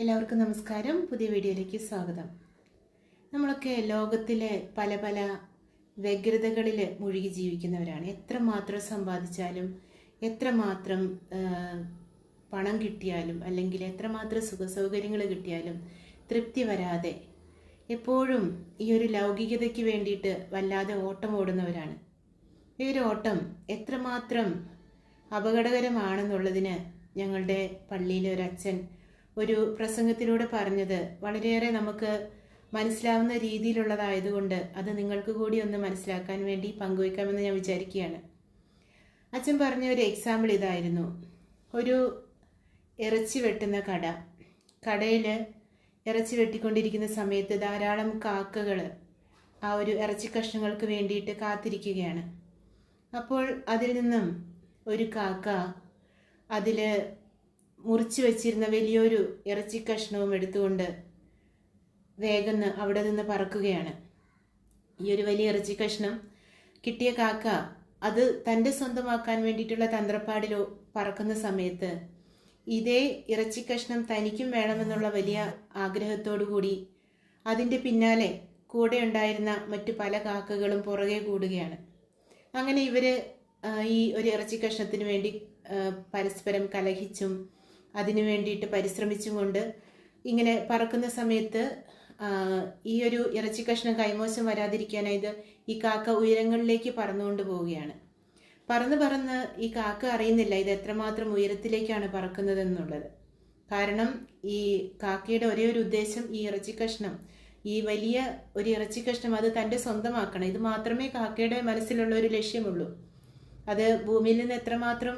എല്ലാവർക്കും നമസ്കാരം. പുതിയ വീഡിയോയിലേക്ക് സ്വാഗതം. നമ്മളൊക്കെ ലോകത്തിലെ പല പല വ്യഗ്രതകളിൽ മുഴുകി ജീവിക്കുന്നവരാണ്. എത്രമാത്രം സമ്പാദിച്ചാലും, എത്രമാത്രം പണം കിട്ടിയാലും, അല്ലെങ്കിൽ എത്രമാത്രം സുഖസൗകര്യങ്ങൾ കിട്ടിയാലും തൃപ്തി വരാതെ എപ്പോഴും ഈ ഒരു ലൗകികതയ്ക്ക് വേണ്ടിയിട്ട് വല്ലാതെ ഓട്ടം ഓടുന്നവരാണ്. ഈ ഒരു ഓട്ടം എത്രമാത്രം അപകടകരമാണെന്നുള്ളതിന് ഞങ്ങളുടെ പള്ളിയിലെ ഒരു അച്ഛൻ ഒരു പ്രസംഗത്തിലൂടെ പറഞ്ഞത് വളരെയേറെ നമുക്ക് മനസ്സിലാവുന്ന രീതിയിലുള്ളതായതുകൊണ്ട് അത് നിങ്ങൾക്ക് കൂടി ഒന്ന് മനസ്സിലാക്കാൻ വേണ്ടി പങ്കുവയ്ക്കാമെന്ന് ഞാൻ വിചാരിക്കുകയാണ്. അച്ഛൻ പറഞ്ഞ ഒരു എക്സാമ്പിൾ ഇതായിരുന്നു. ഒരു ഇറച്ചി വെട്ടുന്ന കടയിൽ ഇറച്ചി വെട്ടിക്കൊണ്ടിരിക്കുന്ന സമയത്ത് ധാരാളം കാക്കകൾ ആ ഒരു ഇറച്ചി കഷ്ണങ്ങൾക്ക് വേണ്ടിയിട്ട് കാത്തിരിക്കുകയാണ്. അപ്പോൾ അതിൽ നിന്നും ഒരു കാക്ക അതിൽ മുറിച്ചു വച്ചിരുന്ന വലിയൊരു ഇറച്ചി കഷ്ണവും എടുത്തുകൊണ്ട് വേഗം അവിടെ നിന്ന് പറക്കുകയാണ്. ഈ ഒരു വലിയ ഇറച്ചി കഷ്ണം കിട്ടിയ കാക്ക അത് തൻ്റെ സ്വന്തമാക്കാൻ വേണ്ടിയിട്ടുള്ള തന്ത്രപ്പാടിലോ പറക്കുന്ന സമയത്ത് ഇതേ ഇറച്ചി കഷ്ണം തനിക്കും വേണമെന്നുള്ള വലിയ ആഗ്രഹത്തോടു കൂടി അതിൻ്റെ പിന്നാലെ കൂടെ ഉണ്ടായിരുന്ന മറ്റു പല കാക്കകളും പുറകെ കൂടുകയാണ്. അങ്ങനെ ഇവർ ഈ ഒരു ഇറച്ചി കഷ്ണത്തിന് വേണ്ടി പരസ്പരം കലഹിച്ചും അതിനു വേണ്ടിയിട്ട് പരിശ്രമിച്ചും കൊണ്ട് ഇങ്ങനെ പറക്കുന്ന സമയത്ത് ഈ ഒരു ഇറച്ചി കഷ്ണം കൈമോശം വരാതിരിക്കാനായത് ഈ കാക്ക ഉയരങ്ങളിലേക്ക് പറന്നുകൊണ്ട് പോവുകയാണ്. പറന്ന് ഈ കാക്ക അറിയുന്നില്ല ഇത് എത്രമാത്രം ഉയരത്തിലേക്കാണ് പറക്കുന്നതെന്നുള്ളത്. കാരണം ഈ കാക്കയുടെ ഒരേ ഒരു ഉദ്ദേശം ഈ ഇറച്ചി കഷ്ണം, ഈ വലിയ ഒരു ഇറച്ചി കഷ്ണം അത് തൻ്റെ സ്വന്തമാക്കണം. ഇത് മാത്രമേ കാക്കയുടെ മനസ്സിലുള്ള ഒരു ലക്ഷ്യമുള്ളൂ. അത് ഭൂമിയിൽ നിന്ന് എത്രമാത്രം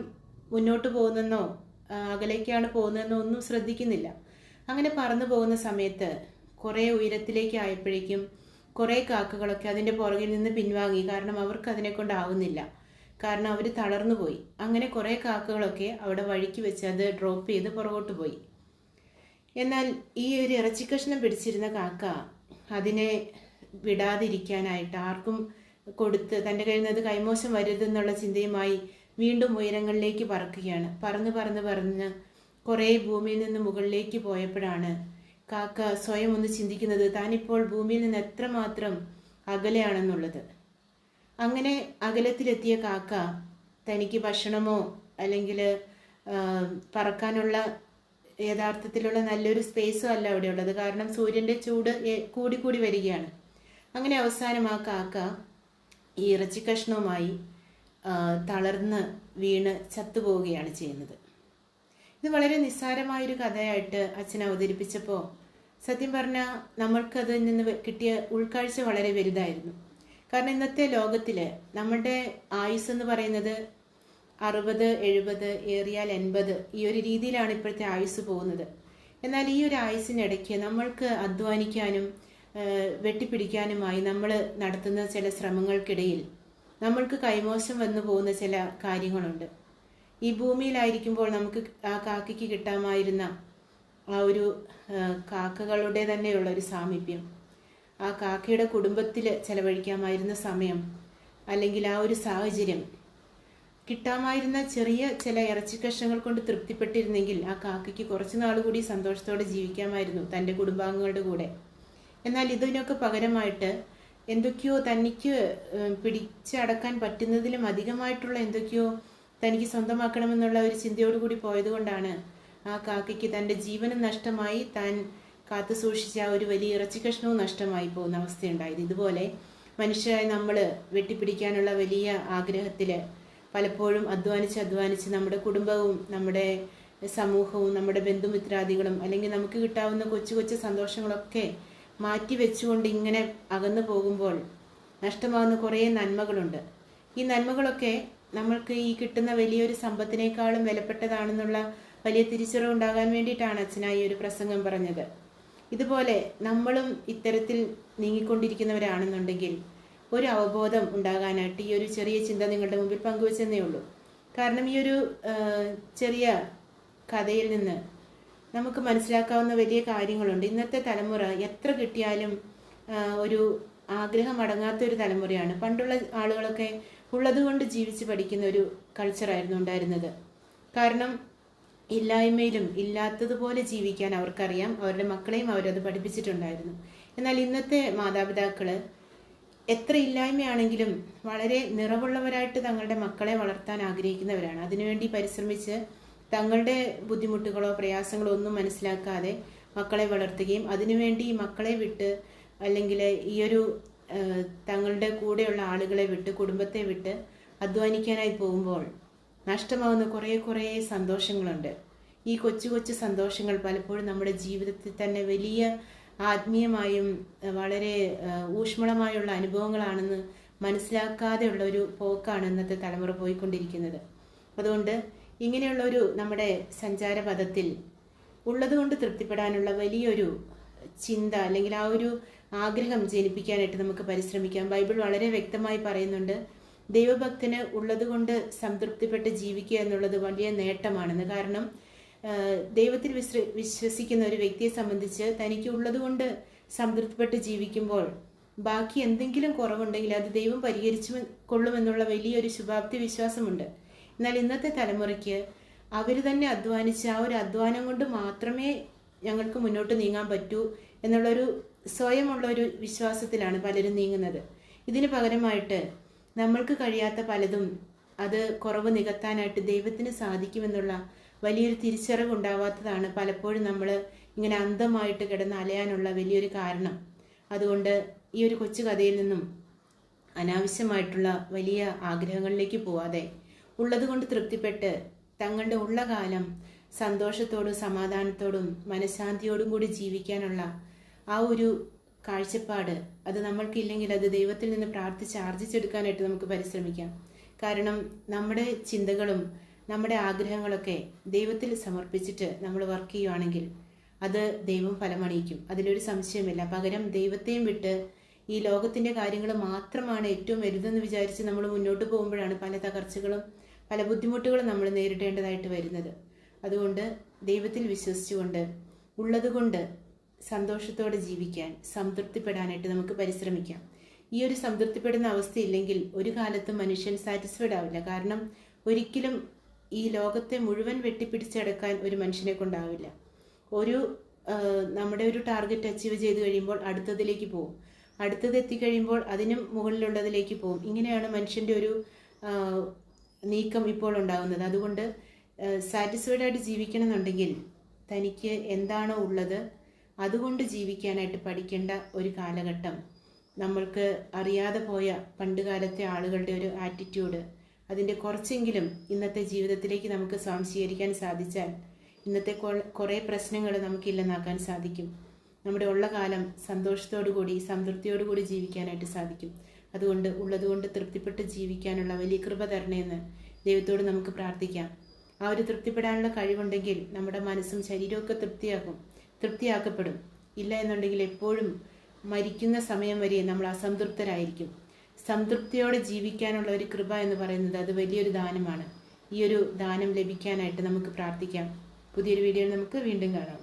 മുന്നോട്ട് പോകുന്നെന്നോ അകലേക്കാണ് പോകുന്നതെന്നോ ഒന്നും ശ്രദ്ധിക്കുന്നില്ല. അങ്ങനെ പറന്നു പോകുന്ന സമയത്ത് കുറേ ഉയരത്തിലേക്ക് ആയപ്പോഴേക്കും കുറേ കാക്കകളൊക്കെ അതിൻ്റെ പുറകിൽ നിന്ന് പിൻവാങ്ങി. കാരണം അവർക്ക് അതിനെ കൊണ്ടാവുന്നില്ല. കാരണം അവർ തളർന്നു പോയി. അങ്ങനെ കുറേ കാക്കകളൊക്കെ അവിടെ വഴിക്ക് വെച്ച് അത് ഡ്രോപ്പ് ചെയ്ത് പുറകോട്ട് പോയി. എന്നാൽ ഈ ഒരു ഇറച്ചിക്കഷ്ണം പിടിച്ചിരുന്ന കാക്ക അതിനെ വിടാതിരിക്കാനായിട്ട് ആർക്കും കൊടുത്ത് തൻ്റെ കയ്യിൽ നിന്ന് അത് കൈമോശം വരുതെന്നുള്ള ചിന്തയുമായി വീണ്ടും ഉയരങ്ങളിലേക്ക് പറക്കുകയാണ്. പറന്ന് കുറേ ഭൂമിയിൽ നിന്ന് മുകളിലേക്ക് പോയപ്പോഴാണ് കാക്ക സ്വയം ഒന്ന് ചിന്തിക്കുന്നത് താനിപ്പോൾ ഭൂമിയിൽ നിന്ന് എത്രമാത്രം അകലെയാണെന്നുള്ളത്. അങ്ങനെ അകലത്തിലെത്തിയ കാക്ക തനിക്ക് ഭക്ഷണമോ അല്ലെങ്കിൽ പറക്കാനുള്ള യഥാർത്ഥത്തിലുള്ള നല്ലൊരു സ്പേസോ അല്ല അവിടെ ഉള്ളത്. കാരണം സൂര്യൻ്റെ ചൂട് കൂടിക്കൂടി വരികയാണ്. അങ്ങനെ അവസാനം ആ കാക്ക ഈ ഇറച്ചി കഷ്ണവുമായി തളർന്ന് വീണ് ചത്തുപോവുകയാണ് ചെയ്യുന്നത്. ഇത് വളരെ നിസ്സാരമായൊരു കഥയായിട്ട് അച്ഛൻ അവതരിപ്പിച്ചപ്പോൾ സത്യം പറഞ്ഞാൽ നമ്മൾക്കതിൽ നിന്ന് കിട്ടിയ ഉൾക്കാഴ്ച വളരെ വലുതായിരുന്നു. കാരണം ഇന്നത്തെ ലോകത്തിൽ നമ്മുടെ ആയുസ് എന്ന് പറയുന്നത് 60, 70, ഏറിയാൽ 80 ഈ ഒരു രീതിയിലാണ് ഇപ്പോഴത്തെ ആയുസ് പോകുന്നത്. എന്നാൽ ഈ ഒരു ആയുസിനിടയ്ക്ക് നമ്മൾക്ക് അധ്വാനിക്കാനും വെട്ടിപ്പിടിക്കാനുമായി നമ്മൾ നടത്തുന്ന ചില ശ്രമങ്ങൾക്കിടയിൽ നമ്മൾക്ക് കൈമോശം വന്നു പോകുന്ന ചില കാര്യങ്ങളുണ്ട്. ഈ ഭൂമിയിലായിരിക്കുമ്പോൾ നമുക്ക് ആ കാക്കയ്ക്ക് കിട്ടാമായിരുന്ന ആ ഒരു കാക്കകളുടെ തന്നെയുള്ള ഒരു സാമീപ്യം, ആ കാക്കയുടെ കുടുംബത്തിൽ ചെലവഴിക്കാമായിരുന്ന സമയം, അല്ലെങ്കിൽ ആ ഒരു സാഹചര്യം, കിട്ടാമായിരുന്ന ചെറിയ ചില ഇറച്ചി കഷ്ണങ്ങൾ കൊണ്ട് തൃപ്തിപ്പെട്ടിരുന്നെങ്കിൽ ആ കാക്കയ്ക്ക് കുറച്ചു നാൾ കൂടി സന്തോഷത്തോടെ ജീവിക്കാമായിരുന്നു തൻ്റെ കുടുംബാംഗങ്ങളുടെ കൂടെ. എന്നാൽ ഇതിനൊക്കെ പകരമായിട്ട് എന്തൊക്കെയോ തനിക്ക് പിടിച്ചടക്കാൻ പറ്റുന്നതിലും അധികമായിട്ടുള്ള എന്തൊക്കെയോ തനിക്ക് സ്വന്തമാക്കണമെന്നുള്ള ഒരു ചിന്തയോടുകൂടി പോയതുകൊണ്ടാണ് ആ കാക്കയ്ക്ക് തൻ്റെ ജീവനും നഷ്ടമായി, താൻ കാത്തു സൂക്ഷിച്ച ആ ഒരു വലിയ ഇറച്ചി കഷ്ണവും നഷ്ടമായി പോകുന്ന അവസ്ഥയുണ്ടായത്. ഇതുപോലെ മനുഷ്യരായി നമ്മൾ വെട്ടിപ്പിടിക്കാനുള്ള വലിയ ആഗ്രഹത്തിൽ പലപ്പോഴും അധ്വാനിച്ച് നമ്മുടെ കുടുംബവും നമ്മുടെ സമൂഹവും നമ്മുടെ ബന്ധുമിത്രാദികളും അല്ലെങ്കിൽ നമുക്ക് കിട്ടാവുന്ന കൊച്ചു കൊച്ചു സന്തോഷങ്ങളൊക്കെ മാറ്റി വെച്ചുകൊണ്ട് ഇങ്ങനെ അകന്നു പോകുമ്പോൾ നഷ്ടമാകുന്ന കുറേ നന്മകളുണ്ട്. ഈ നന്മകളൊക്കെ നമ്മൾക്ക് ഈ കിട്ടുന്ന വലിയൊരു സമ്പത്തിനേക്കാളും വിലപ്പെട്ടതാണെന്നുള്ള വലിയ തിരിച്ചറിവുണ്ടാകാൻ വേണ്ടിയിട്ടാണ് അച്ഛനായി ഒരു പ്രസംഗം പറഞ്ഞത്. ഇതുപോലെ നമ്മളും ഇത്തരത്തിൽ നീങ്ങിക്കൊണ്ടിരിക്കുന്നവരാണെന്നുണ്ടെങ്കിൽ ഒരു അവബോധം ഉണ്ടാകാനായിട്ട് ഈ ഒരു ചെറിയ ചിന്ത നിങ്ങളുടെ മുമ്പിൽ പങ്കുവെച്ചെന്നേ ഉള്ളൂ. കാരണം ഈ ഒരു ചെറിയ കഥയിൽ നിന്ന് നമുക്ക് മനസ്സിലാക്കാവുന്ന വലിയ കാര്യങ്ങളുണ്ട്. ഇന്നത്തെ തലമുറ എത്ര കിട്ടിയാലും ഒരു ആഗ്രഹം അടങ്ങാത്തൊരു തലമുറയാണ്. പണ്ടുള്ള ആളുകളൊക്കെ ഉള്ളതുകൊണ്ട് ജീവിച്ച് പഠിക്കുന്ന ഒരു കൾച്ചറായിരുന്നു ഉണ്ടായിരുന്നത്. കാരണം ഇല്ലായ്മയിലും ഇല്ലാത്തതുപോലെ ജീവിക്കാൻ അവർക്കറിയാം. അവരുടെ മക്കളെയും അവരത് പഠിപ്പിച്ചിട്ടുണ്ടായിരുന്നു. എന്നാൽ ഇന്നത്തെ മാതാപിതാക്കള് എത്ര ഇല്ലായ്മയാണെങ്കിലും വളരെ നിറവുള്ളവരായിട്ട് തങ്ങളുടെ മക്കളെ വളർത്താൻ ആഗ്രഹിക്കുന്നവരാണ്. അതിനുവേണ്ടി പരിശ്രമിച്ച് തങ്ങളുടെ ബുദ്ധിമുട്ടുകളോ പ്രയാസങ്ങളോ ഒന്നും മനസ്സിലാക്കാതെ മക്കളെ വളർത്തുകയും അതിനുവേണ്ടി മക്കളെ വിട്ട് അല്ലെങ്കിൽ ഈയൊരു തങ്ങളുടെ കൂടെയുള്ള ആളുകളെ വിട്ട് കുടുംബത്തെ വിട്ട് അധ്വാനിക്കാനായി പോകുമ്പോൾ നഷ്ടമാകുന്ന കുറേ സന്തോഷങ്ങളുണ്ട്. ഈ കൊച്ചു കൊച്ചു സന്തോഷങ്ങൾ പലപ്പോഴും നമ്മുടെ ജീവിതത്തിൽ തന്നെ വലിയ ആത്മീയമായും വളരെ ഊഷ്മളമായുള്ള അനുഭവങ്ങളാണെന്ന് മനസ്സിലാക്കാതെയുള്ള ഒരു പോക്കാണ് ഇന്നത്തെ തലമുറ പോയിക്കൊണ്ടിരിക്കുന്നത്. അതുകൊണ്ട് ഇങ്ങനെയുള്ള ഒരു നമ്മുടെ സഞ്ചാരപഥത്തിൽ ഉള്ളതുകൊണ്ട് തൃപ്തിപ്പെടാനുള്ള വലിയൊരു ചിന്ത അല്ലെങ്കിൽ ആ ഒരു ആഗ്രഹം ജനിപ്പിക്കാനായിട്ട് നമുക്ക് പരിശ്രമിക്കാം. ബൈബിൾ വളരെ വ്യക്തമായി പറയുന്നുണ്ട്, ദൈവഭക്തന് ഉള്ളതുകൊണ്ട് സംതൃപ്തിപ്പെട്ട് ജീവിക്കുക എന്നുള്ളത് വലിയ നേട്ടമാണെന്ന്. കാരണം ദൈവത്തിൽ വിശ്വസിക്കുന്ന ഒരു വ്യക്തിയെ സംബന്ധിച്ച് തനിക്ക് ഉള്ളതുകൊണ്ട് സംതൃപ്തിപ്പെട്ട് ജീവിക്കുമ്പോൾ ബാക്കി എന്തെങ്കിലും കുറവുണ്ടെങ്കിൽ അത് ദൈവം പരിഹരിച്ചു കൊള്ളുമെന്നുള്ള വലിയൊരു ശുഭാപ്തി വിശ്വാസമുണ്ട്. എന്നാൽ ഇന്നത്തെ തലമുറയ്ക്ക് അവർ തന്നെ അധ്വാനിച്ച് ആ ഒരു അധ്വാനം കൊണ്ട് മാത്രമേ ഞങ്ങൾക്ക് മുന്നോട്ട് നീങ്ങാൻ പറ്റൂ എന്നുള്ളൊരു സ്വയമുള്ള ഒരു വിശ്വാസത്തിലാണ് പലരും നീങ്ങുന്നത്. ഇതിന് പകരമായിട്ട് നമ്മൾക്ക് കഴിയാത്ത പലതും അത് കുറവ് നികത്താനായിട്ട് ദൈവത്തിന് സാധിക്കുമെന്നുള്ള വലിയൊരു തിരിച്ചറിവ് ഉണ്ടാവാത്തതാണ് പലപ്പോഴും നമ്മൾ ഇങ്ങനെ അന്ധമായിട്ട് കിടന്ന് അലയാനുള്ള വലിയൊരു കാരണം. അതുകൊണ്ട് ഈ ഒരു കൊച്ചു കഥയിൽ നിന്നും അനാവശ്യമായിട്ടുള്ള വലിയ ആഗ്രഹങ്ങളിലേക്ക് പോവാതെ ഉള്ളതുകൊണ്ട് തൃപ്തിപ്പെട്ട് തങ്ങളുടെ ഉള്ള കാലം സന്തോഷത്തോടും സമാധാനത്തോടും മനഃശാന്തിയോടും കൂടി ജീവിക്കാനുള്ള ആ ഒരു കാഴ്ചപ്പാട് അത് നമ്മൾക്കില്ലെങ്കിൽ അത് ദൈവത്തിൽ നിന്ന് പ്രാർത്ഥിച്ച് ആർജിച്ചെടുക്കാനായിട്ട് നമുക്ക് പരിശ്രമിക്കാം. കാരണം നമ്മുടെ ചിന്തകളും നമ്മുടെ ആഗ്രഹങ്ങളൊക്കെ ദൈവത്തിൽ സമർപ്പിച്ചിട്ട് നമ്മൾ വർക്ക് ചെയ്യുവാണെങ്കിൽ അത് ദൈവം ഫലമണിയിക്കും, അതിലൊരു സംശയമില്ല. പകരം ദൈവത്തെയും വിട്ട് ഈ ലോകത്തിൻ്റെ കാര്യങ്ങൾ മാത്രമാണ് ഏറ്റവും വലുതെന്ന് വിചാരിച്ച് നമ്മൾ മുന്നോട്ട് പോകുമ്പോഴാണ് പല തകർച്ചകളും പല ബുദ്ധിമുട്ടുകളും നമ്മൾ നേരിടേണ്ടതായിട്ട് വരുന്നത്. അതുകൊണ്ട് ദൈവത്തിൽ വിശ്വസിച്ചുകൊണ്ട് ഉള്ളതുകൊണ്ട് സന്തോഷത്തോടെ ജീവിക്കാൻ സംതൃപ്തിപ്പെടാനായിട്ട് നമുക്ക് പരിശ്രമിക്കാം. ഈ ഒരു സംതൃപ്തിപ്പെടുന്ന അവസ്ഥയില്ലെങ്കിൽ ഒരു കാലത്തും മനുഷ്യൻ സാറ്റിസ്ഫൈഡ് ആവില്ല. കാരണം ഒരിക്കലും ഈ ലോകത്തെ മുഴുവൻ വെട്ടിപ്പിടിച്ചടക്കാൻ ഒരു മനുഷ്യനെ കൊണ്ടാവില്ല. നമ്മുടെ ഒരു ടാർഗറ്റ് അച്ചീവ് ചെയ്ത് കഴിയുമ്പോൾ അടുത്തതിലേക്ക് പോകും, അടുത്തത് എത്തിക്കഴിയുമ്പോൾ അതിനും മുകളിലുള്ളതിലേക്ക് പോകും. ഇങ്ങനെയാണ് മനുഷ്യൻ്റെ ഒരു നീക്കം ഇപ്പോൾ ഉണ്ടാകുന്നത്. അതുകൊണ്ട് സാറ്റിസ്ഫൈഡ് ആയിട്ട് ജീവിക്കണം എന്നുണ്ടെങ്കിൽ തനിക്ക് എന്താണോ ഉള്ളത് അതുകൊണ്ട് ജീവിക്കാനായിട്ട് പഠിക്കേണ്ട ഒരു കാലഘട്ടം. നമ്മൾക്ക് അറിയാതെ പോയ പണ്ടുകാലത്തെ ആളുകളുടെ ഒരു ആറ്റിറ്റ്യൂഡ് അതിൻ്റെ കുറച്ചെങ്കിലും ഇന്നത്തെ ജീവിതത്തിലേക്ക് നമുക്ക് സ്വാംശീകരിക്കാൻ സാധിച്ചാൽ ഇന്നത്തെ കുറേ പ്രശ്നങ്ങൾ നമുക്കില്ലെന്നാക്കാൻ സാധിക്കും. നമ്മുടെ ഉള്ള കാലം സന്തോഷത്തോടു കൂടി സംതൃപ്തിയോടു കൂടി ജീവിക്കാനായിട്ട് സാധിക്കും. അതുകൊണ്ട് ഉള്ളതുകൊണ്ട് തൃപ്തിപ്പെട്ട് ജീവിക്കാനുള്ള വലിയ കൃപ തരണേന്ന് ദൈവത്തോട് നമുക്ക് പ്രാർത്ഥിക്കാം. ആ ഒരു തൃപ്തിപ്പെടാനുള്ള കഴിവുണ്ടെങ്കിൽ നമ്മുടെ മനസ്സും ശരീരമൊക്കെ തൃപ്തിയാക്കപ്പെടും. ഇല്ല എന്നുണ്ടെങ്കിൽ എപ്പോഴും മരിക്കുന്ന സമയം വരെ നമ്മൾ അസംതൃപ്തരായിരിക്കും. സംതൃപ്തിയോടെ ജീവിക്കാനുള്ള ഒരു കൃപ എന്ന് പറയുന്നത് അത് വലിയൊരു ദാനമാണ്. ഈ ഒരു ദാനം ലഭിക്കാനായിട്ട് നമുക്ക് പ്രാർത്ഥിക്കാം. പുതിയൊരു വീഡിയോയിൽ നമുക്ക് വീണ്ടും കാണാം.